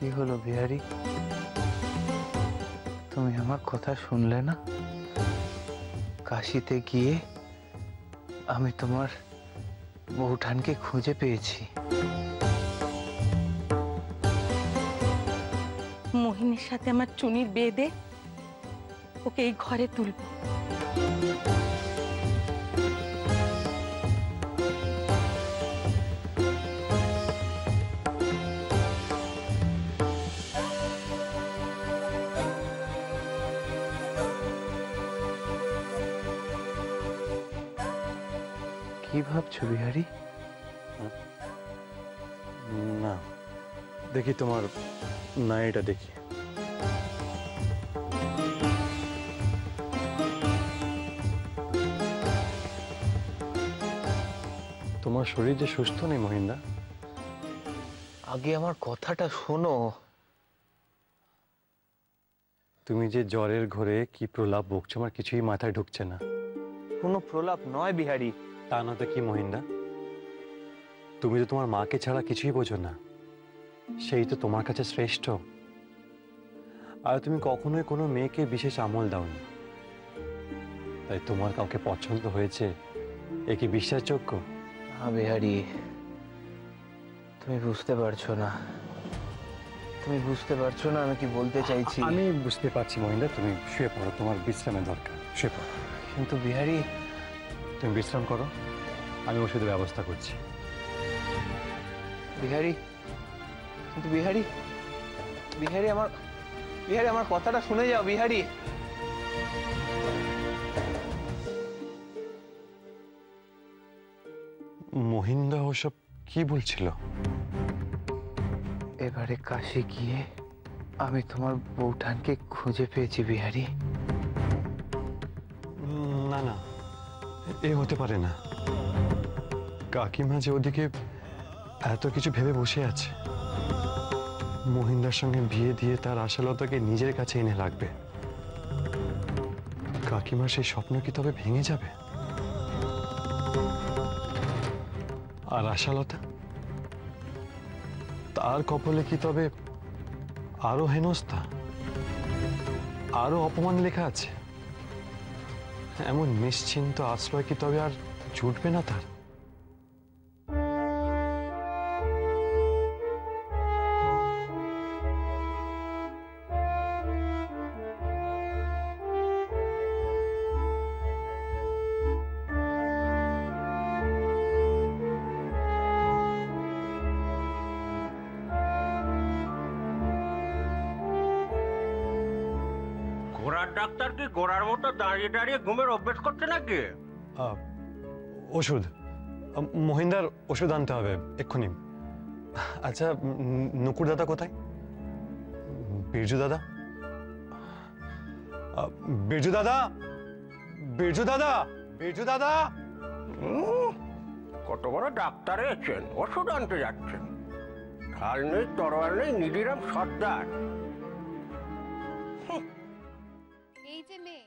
কি হলো বিহারি, তুমি আমার কথা শুনলে না? কাশিতে গিয়ে আমি তোমার বউঠানকে খুঁজে পেয়েছি। মোহিনীর সাথে আমার চুনির বিয়ে দে, ওকে এই ঘরে তুলবো। কি ভাবছো বিহারি? না, দেখি তোমার নাইটা দেখি। তোমার শরীর যে সুস্থ নেই মহিন্দা। আগে আমার কথাটা শোনো। তুমি যে জ্বরের ঘরে কি প্রলাপ বকছো আমার কিছুই মাথায় ঢুকছে না। কোনো প্রলাপ নয় বিহারি। তা না তো কি মহিন্দা? তুমি তো তোমার মাকে ছাড়া কিছুই বোঝো না, সেই তো তোমার কাছে শ্রেষ্ঠ। আর তুমি কখনোই কোনো মেয়েকে বিশেষ আমল দাওনি, তাই তোমার কাউকে পছন্দ হয়েছে এ কি বিশ্বাসযোগ্য? বিহারি, তুমি বুঝতে পারছো না, তুমি বুঝতে পারছো না আমি কি বলতে চাইছি। আমি বুঝতে পারছি মহিন্দা, তুমি শুয়ে পড়ো, তোমার বিশ্রামের দরকার, শুয়ে পড়ো। কিন্তু বিহারি, তুমি বিশ্রাম করো, আমি ওষুধের ব্যবস্থা করছি। বিহারি, কিন্তু বিহারি, বিহারি আমার, বিহারি আমার কথাটা শুনে যাও বিহারি। মহিন্দা ওসব কি বলছিল? এবারে কাশি গিয়ে আমি তোমার বউঠানকে খুঁজে পেয়েছি বিহারি। না না, এ হতে পারে না। কাকিমা যে ওদিকে এত কিছু ভেবে বসে আছে, মহিন্দার সঙ্গে বিয়ে দিয়ে তার আশালতাকে নিজের কাছে এনে লাগবে। কাকিমার সেই স্বপ্ন কি তবে ভেঙে যাবে? আর আশালতা, তার কপালে কি তবে আরো হেনস্থা, আরো অপমান লেখা আছে? এমন নিশ্চিন্ত আশ্রয় কি তবে আর জুটবে না তার? ঘোড়ার ডাক্তার কি ঘোড়ার মতো দাঁড়িয়ে দাঁড়িয়ে ঘুমের অভ্যেস করছে নাকি? ওষুধ, মহিন্দার ওষুধ আনতে হবে এক্ষুনি। আচ্ছা, নুকুর দাদা কোথায়? বিরজু দাদা, বিরজু দাদা, বিরজু দাদা, বিরজু দাদা। কত বড় ডাক্তার এসেছেন, ওষুধ আনতে যাচ্ছেন। ঢাল নেই, তরোয়াল নেই, নিধিরাম সর্দার। এই যে মেয়ে,